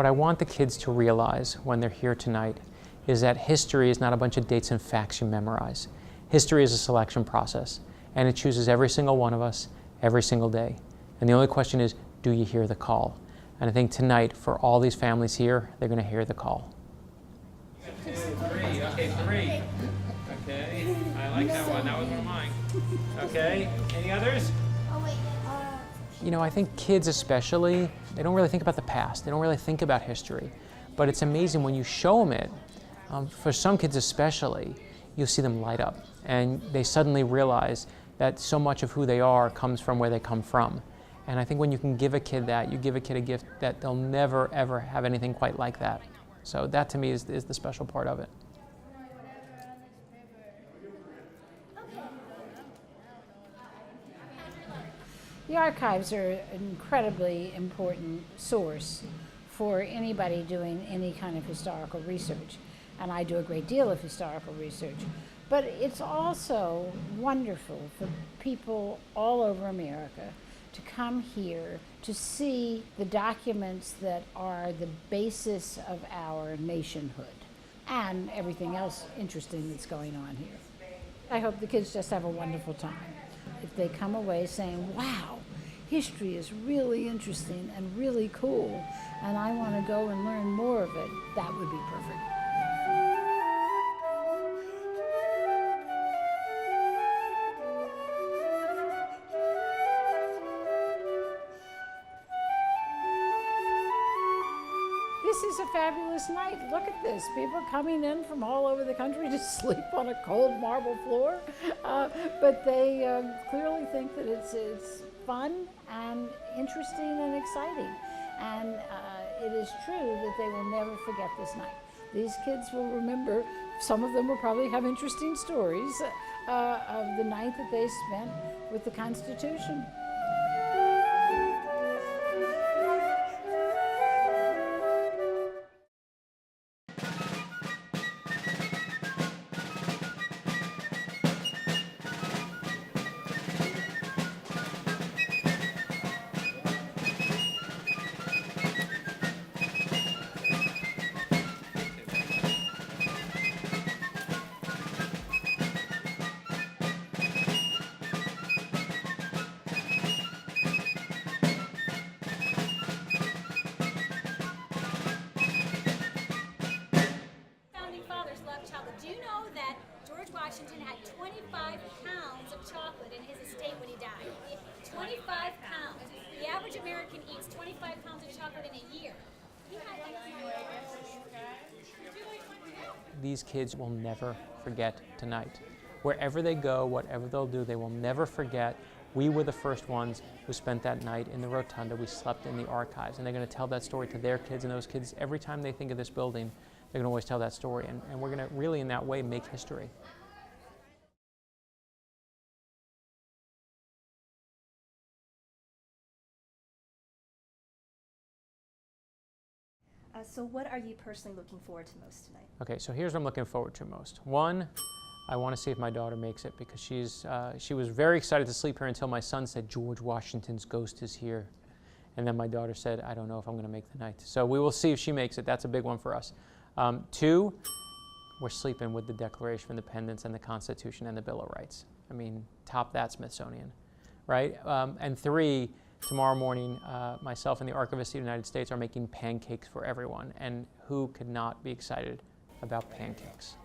What I want the kids to realize when they're here tonight is that history is not a bunch of dates and facts you memorize. History is a selection process, and it chooses every single one of us every single day. And the only question is, do you hear the call? And I think tonight, for all these families here, they're going to hear the call. Three. Okay, three. Okay, I like that one. That was mine. Okay, any others? You know, I think kids especially, they don't really think about the past. They don't really think about history. But it's amazing when you show them it, for some kids especially, you'll see them light up. And they suddenly realize that so much of who they are comes from where they come from. And I think when you can give a kid that, you give a kid a gift that they'll never, ever have anything quite like that. So that to me is the special part of it. The archives are an incredibly important source for anybody doing any kind of historical research. And I do a great deal of historical research. But it's also wonderful for people all over America to come here to see the documents that are the basis of our nationhood and everything else interesting that's going on here. I hope the kids just have a wonderful time. If they come away saying, wow, history is really interesting and really cool, and I want to go and learn more of it, that would be perfect. This is a fabulous night. Look at this. People coming in from all over the country to sleep on a cold marble floor. But they clearly think that it's fun and interesting and exciting. And it is true that they will never forget this night. These kids will remember, some of them will probably have interesting stories of the night that they spent with the Constitution. Do you know that George Washington had 25 pounds of chocolate in his estate when he died? 25 pounds. The average American eats 25 pounds of chocolate in a year. These kids will never forget tonight. Wherever they go, whatever they'll do, they will never forget. We were the first ones who spent that night in the rotunda. We slept in the archives, and they're going to tell that story to their kids, and those kids, every time they think of this building, they're going to always tell that story, and we're going to really, in that way, make history. So what are you personally looking forward to most tonight? Okay, so here's what I'm looking forward to most. One, I want to see if my daughter makes it, because she was very excited to sleep here until my son said, George Washington's ghost is here. And then my daughter said, I don't know if I'm going to make the night. So we will see if she makes it. That's a big one for us. Two, we're sleeping with the Declaration of Independence and the Constitution and the Bill of Rights. I mean, top that Smithsonian, right? And three, tomorrow morning, myself and the Archivist of the United States are making pancakes for everyone. And who could not be excited about pancakes?